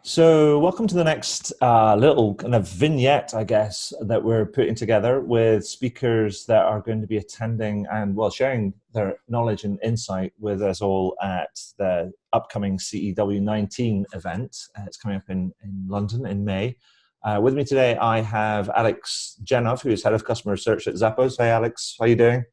So, welcome to the next little kind of vignette, I guess, that we're putting together with speakers that are going to be attending and, well, sharing their knowledge and insight with us all at the upcoming CEW19 event. It's coming up in London in May. With me today, I have Alex Genov, who is Head of Customer Research at Zappos. Hey, Alex, how are you doing?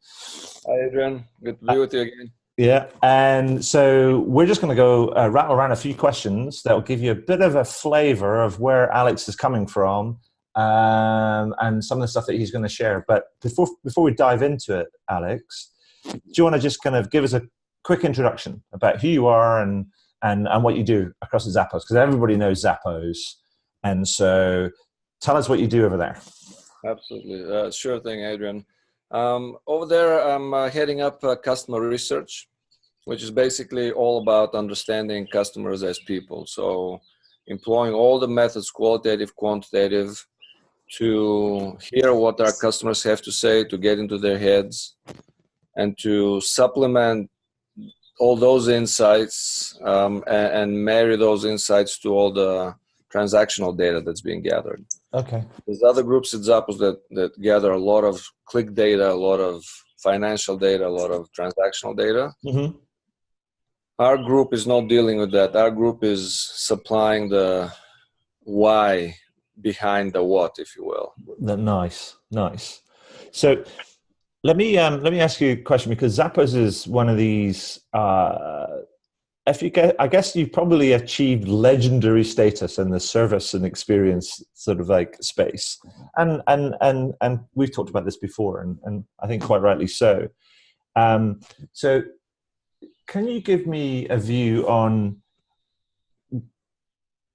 Hi, Adrian. Good to be with you again. Yeah, and so we're just going to go rattle around a few questions that will give you a bit of a flavor of where Alex is coming from and some of the stuff that he's going to share. But before we dive into it, Alex, do you want to just kind of give us a quick introduction about who you are and what you do across the Zappos? Because everybody knows Zappos, and so tell us what you do over there. Absolutely. Sure thing, Adrian. Over there, I'm heading up customer research, which is basically all about understanding customers as people. So employing all the methods, qualitative, quantitative, to hear what our customers have to say, to get into their heads, and to supplement all those insights and marry those insights to all the transactional data that's being gathered. Okay. There's other groups at Zappos that gather a lot of click data, a lot of financial data, a lot of transactional data. Mm-hmm. Our group is not dealing with that. Our group is supplying the why behind the what, if you will. Nice. So let me ask you a question, because Zappos is one of these. I guess you've probably achieved legendary status in the service and experience sort of like space, and we've talked about this before, and I think quite rightly so. So, can you give me a view on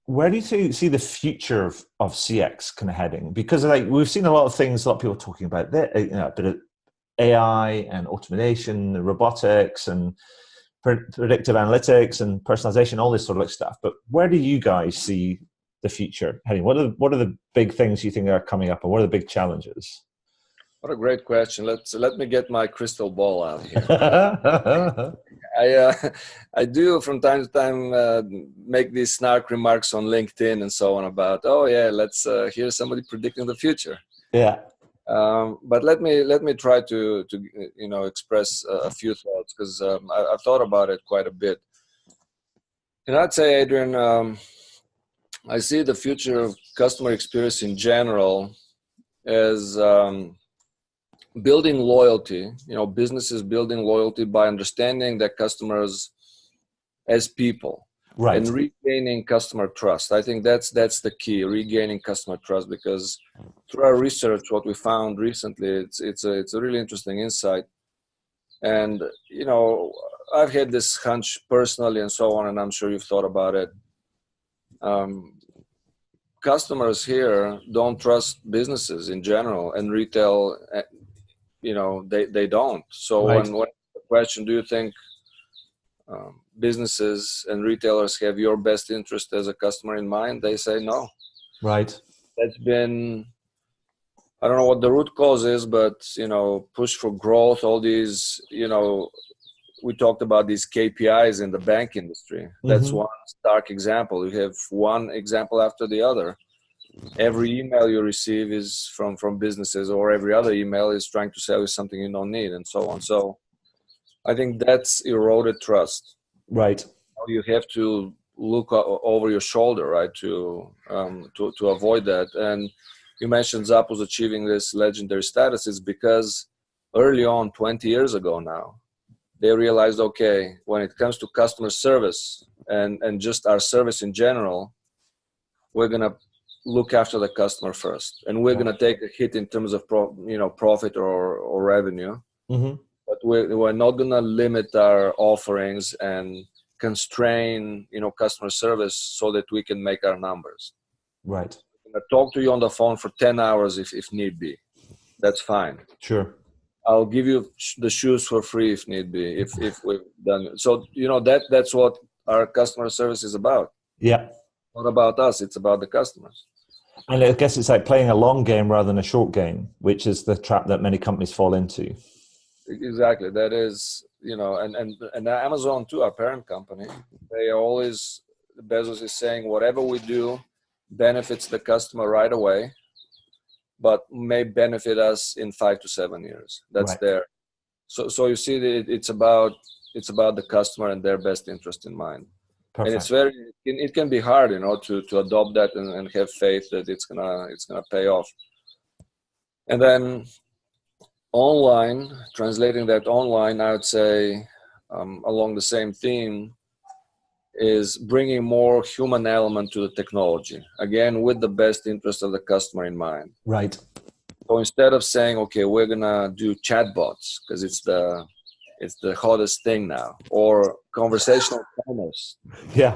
where do you see the future of CX kind of heading? Because like we've seen a lot of things, a lot of people talking about that, a bit of AI and automation, robotics, and predictive analytics and personalization, all this sort of like stuff. But where do you guys see the future heading? What are the big things you think are coming up, and what are the big challenges? What a great question. Let me get my crystal ball out here. I do from time to time make these snark remarks on LinkedIn and so on about, oh yeah, let's hear somebody predicting the future. Yeah. But let me try to express a few thoughts, because I've thought about it quite a bit. And I'd say, Adrian, I see the future of customer experience in general as building loyalty. Businesses building loyalty by understanding their customers as people. Right. And regaining customer trust. I think that's the key, regaining customer trust, because through our research, what we found recently, it's a really interesting insight. And, I've had this hunch personally and so on, and I'm sure you've thought about it. Customers here don't trust businesses in general, and retail, they don't. So right. when the question, do you think businesses and retailers have your best interest as a customer in mind? They say no. Right. That's been, I don't know what the root cause is, but, push for growth, all these, we talked about these KPIs in the bank industry. That's one stark example. You have one example after the other. Every email you receive is from businesses, or every other email is trying to sell you something you don't need, and so on. So I think that's eroded trust. Right. You have to look over your shoulder, right, to avoid that. And you mentioned Zappos achieving this legendary status is because early on, 20 years ago now, they realized, okay, when it comes to customer service and just our service in general, we're going to look after the customer first, and we're going to take a hit in terms of profit or revenue. But we're not going to limit our offerings and constrain customer service so that we can make our numbers. Right. I'm going to talk to you on the phone for 10 hours if need be. That's fine. Sure. I'll give you the shoes for free if need be, if we've done it. So that's what our customer service is about. Yeah. Not about us, it's about the customers. And I guess it's like playing a long game rather than a short game, which is the trap that many companies fall into. Exactly. That is, and Amazon too, our parent company, they are always Bezos is saying whatever we do benefits the customer right away, but may benefit us in 5 to 7 years. That's Right. there. So you see, it's about the customer and their best interest in mind. Perfect. And it can be hard, to adopt that and have faith that it's gonna pay off. And then online, translating that online, I would say, along the same theme, is bringing more human element to the technology, again with the best interest of the customer in mind. Right. So instead of saying, okay, we're gonna do chatbots because it's the hottest thing now, or conversational commerce, Yeah.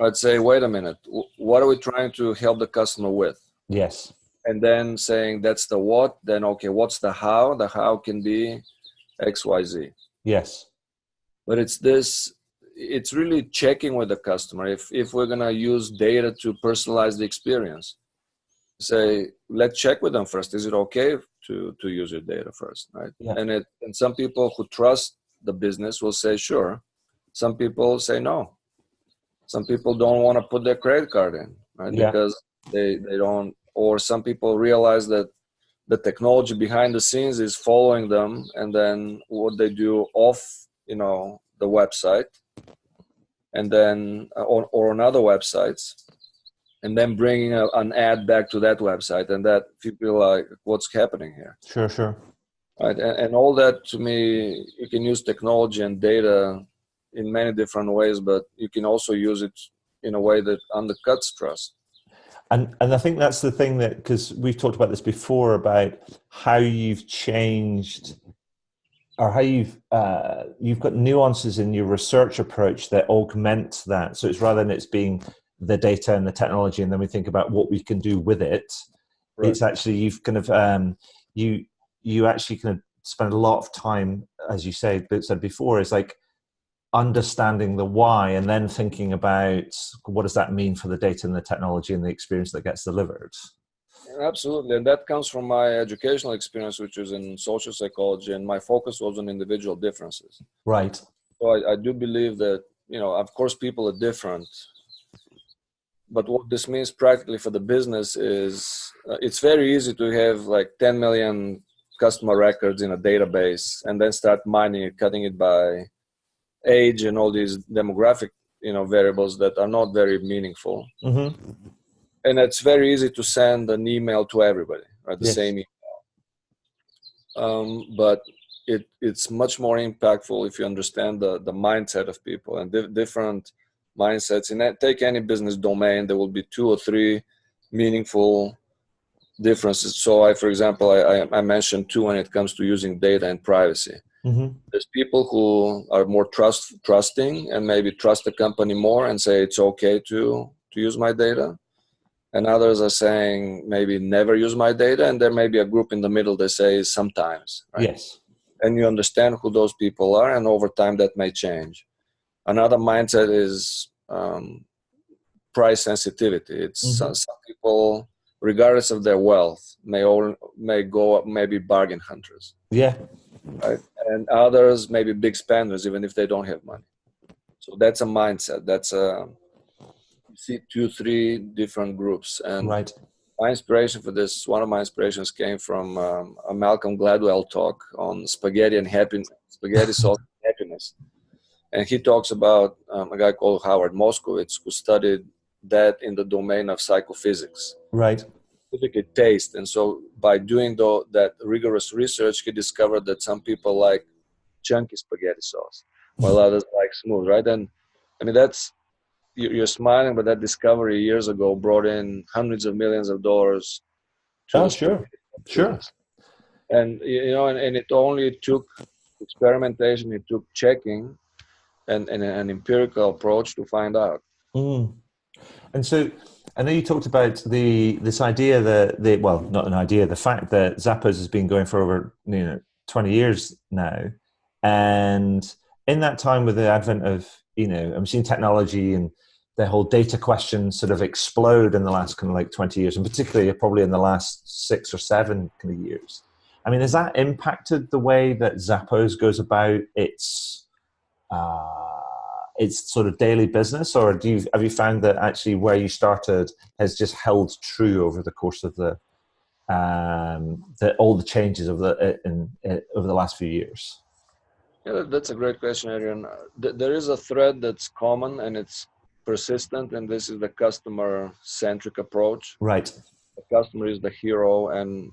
I'd say, wait a minute, what are we trying to help the customer with? Yes. And then saying that's the what, then okay, what's the how? The how can be XYZ. Yes. But it's really checking with the customer. If we're gonna use data to personalize the experience, say, let's check with them first. Is it okay to use your data first, right? Yeah. And some people who trust the business will say sure. Some people say no. Some people don't want to put their credit card in, right? Yeah. Because they don't, or some people realize that the technology behind the scenes is following them, and then what they do off, the website, and then or on other websites, and then bringing an ad back to that website, and that people are like, what's happening here? Sure. Right, and all that, to me, you can use technology and data in many different ways, but you can also use it in a way that undercuts trust. And I think that's the thing, that because we've talked about this before, about how you've changed, or how you've got nuances in your research approach that augment that. So it's rather than it's being the data and the technology, and then we think about what we can do with it. Right. It's actually, you've kind of you actually kind of spend a lot of time, as you said before, is like understanding the why, and then thinking about what does that mean for the data and the technology and the experience that gets delivered. Absolutely, and that comes from my educational experience, which is in social psychology, and my focus was on individual differences. Right. So I do believe that, of course, people are different, but what this means practically for the business is it's very easy to have like 10 million customer records in a database and then start mining it, cutting it by age and all these demographic variables that are not very meaningful. Mm-hmm. And it's very easy to send an email to everybody, right? The same email. But it's much more impactful if you understand the mindset of people and different mindsets. Take any business domain, there will be 2 or 3 meaningful differences. So for example, I mentioned 2 when it comes to using data and privacy. Mm-hmm. There's people who are more trusting and maybe trust the company more and say it's okay to use my data. And others are saying maybe never use my data. And there may be a group in the middle that says sometimes. Right? Yes. And you understand who those people are, and over time that may change. Another mindset is price sensitivity. It's mm-hmm. Some people, regardless of their wealth, may go up, maybe bargain hunters. Yeah. Right? And others may be big spenders, even if they don't have money. So that's a mindset. That's you see 2, 3 different groups. And right. My inspiration for this, one of my inspirations came from a Malcolm Gladwell talk on spaghetti sauce and happiness. And he talks about a guy called Howard Moskowitz, who studied that in the domain of psychophysics. Right. Specifically taste. And so by doing that rigorous research, he discovered that some people like chunky spaghetti sauce, while others like smooth, right? And I mean, you're smiling, but that discovery years ago brought in hundreds of millions of dollars to sure. And and it only took experimentation, it took checking and an empirical approach to find out. Mm. And so I know you talked about this idea not an idea, the fact that Zappos has been going for over 20 years now, and in that time, with the advent of I'm seeing technology and the whole data question sort of explode in the last kind of like 20 years, and particularly probably in the last 6 or 7 kind of years. I mean, has that impacted the way that Zappos goes about its it's sort of daily business, or have you found that actually where you started has just held true over the course of all the changes of over the last few years? Yeah, that's a great question, Adrian. There is a thread that's common and it's persistent, and this is the customer-centric approach. Right. The customer is the hero, and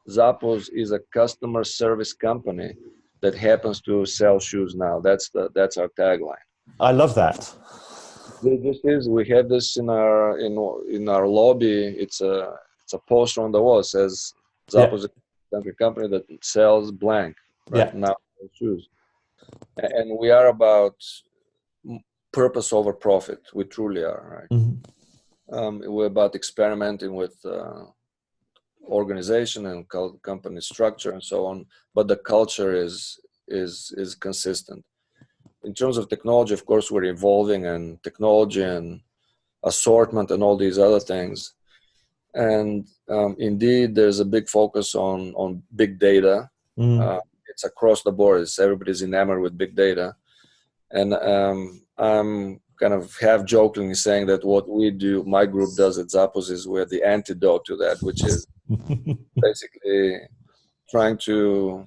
Zappos is a customer service company that happens to sell shoes now. That's our tagline. I love that. We have this in our lobby. It's a poster on the wall. It says Zappos is a country company that sells blank right now shoes, and we are about purpose over profit. We truly are, right? Mm-hmm. We're about experimenting with organization and company structure and so on, but the culture is consistent. In terms of technology, of course, we're evolving, and technology and assortment and all these other things. And indeed, there's a big focus on big data. It's across the board. Everybody's enamored with big data. And I'm kind of half jokingly saying that what we do, my group does at Zappos, is we're the antidote to that, which is basically trying to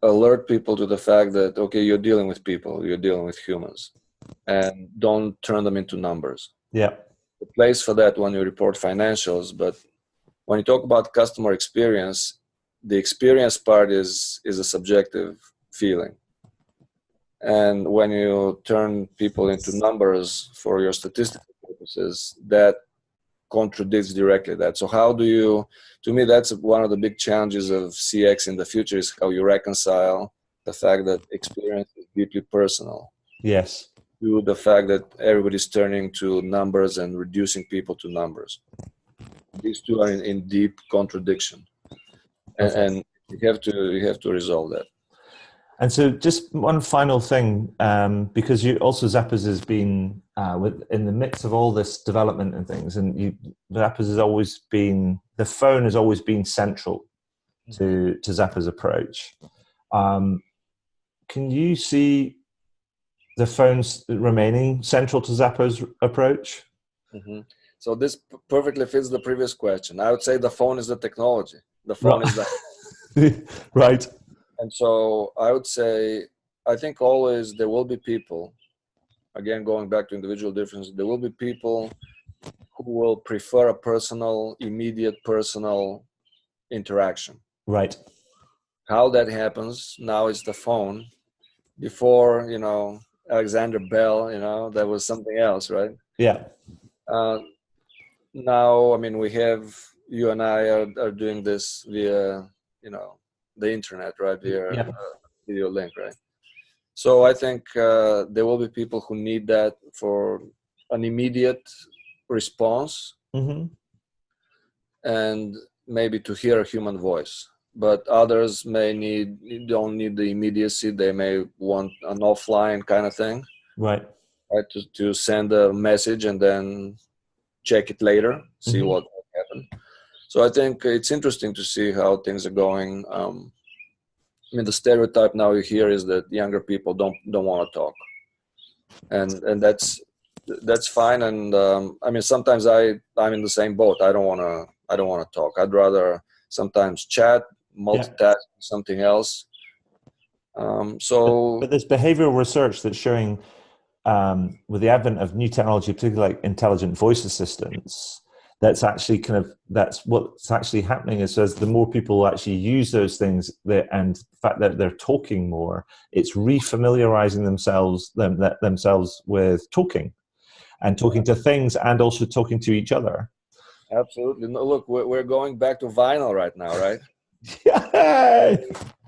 alert people to the fact that, okay, you're dealing with people, you're dealing with humans, and don't turn them into numbers. Yeah. The place for that when you report financials, but when you talk about customer experience, the experience part is a subjective feeling. And when you turn people into numbers for your statistical purposes, that contradicts directly that. So how do you, to me, that's one of the big challenges of CX in the future, is how you reconcile the fact that experience is deeply personal. Yes. To the fact that everybody's turning to numbers and reducing people to numbers. These two are in deep contradiction. And you have to resolve that. And so just one final thing, because Zappos has been in the midst of all this development and things, and Zappos has always been, the phone has always been central to Zappos' approach. Can you see the phones remaining central to Zappos' approach? Mm-hmm. So this perfectly fits the previous question. I would say the phone is the technology. The phone is the... Right. And so I would say, I think always there will be people, again, going back to individual differences, there will be people who will prefer a immediate personal interaction. Right. How that happens now is the phone. Before, Alexander Bell, that was something else, right? Yeah. Now, I mean, you and I are doing this via, the internet, right? Via video link, right? So I think there will be people who need that for an immediate response, and maybe to hear a human voice. But others don't need the immediacy. They may want an offline kind of thing, right? To send a message and then check it later, see what happened. So I think it's interesting to see how things are going. I mean, the stereotype now you hear is that younger people don't want to talk, and that's fine. And I mean, sometimes I'm in the same boat. I don't want to talk. I'd rather sometimes chat, multitask, something else. But there's behavioral research that's showing, with the advent of new technology, particularly like intelligent voice assistants, that's actually that's what's actually happening is, as the more people actually use those things, and the fact that they're talking more, it's refamiliarizing themselves with talking to things, and also talking to each other. Absolutely. No, look, we're going back to vinyl right now, right? Yeah.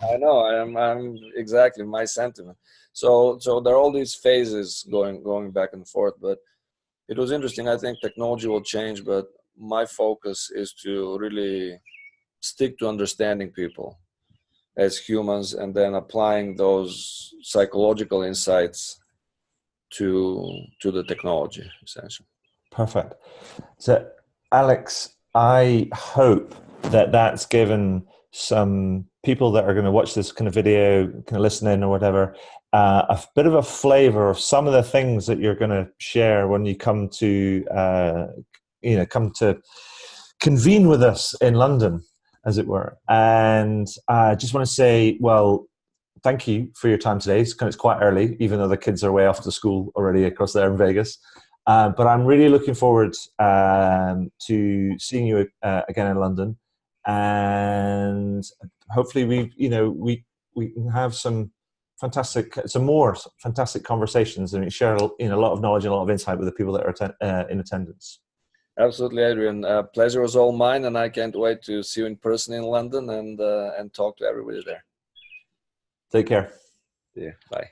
I know. I'm exactly my sentiment. So there are all these phases going back and forth, but it was interesting. I think technology will change, but my focus is to really stick to understanding people as humans, and then applying those psychological insights to the technology, essentially. Perfect. So, Alex, I hope that that's given some people that are going to watch this kind of video, kind of listen in or whatever, a bit of a flavor of some of the things that you're going to share when you come to, come to convene with us in London, as it were. And I just want to say, well, thank you for your time today. It's quite early, even though the kids are way off to school already across there in Vegas. But I'm really looking forward to seeing you again in London, and hopefully we can have some more fantastic conversations and share a lot of knowledge and a lot of insight with the people that are in attendance. Absolutely, Adrian. Pleasure was all mine, and I can't wait to see you in person in London and talk to everybody there. Take care. Yeah. Bye.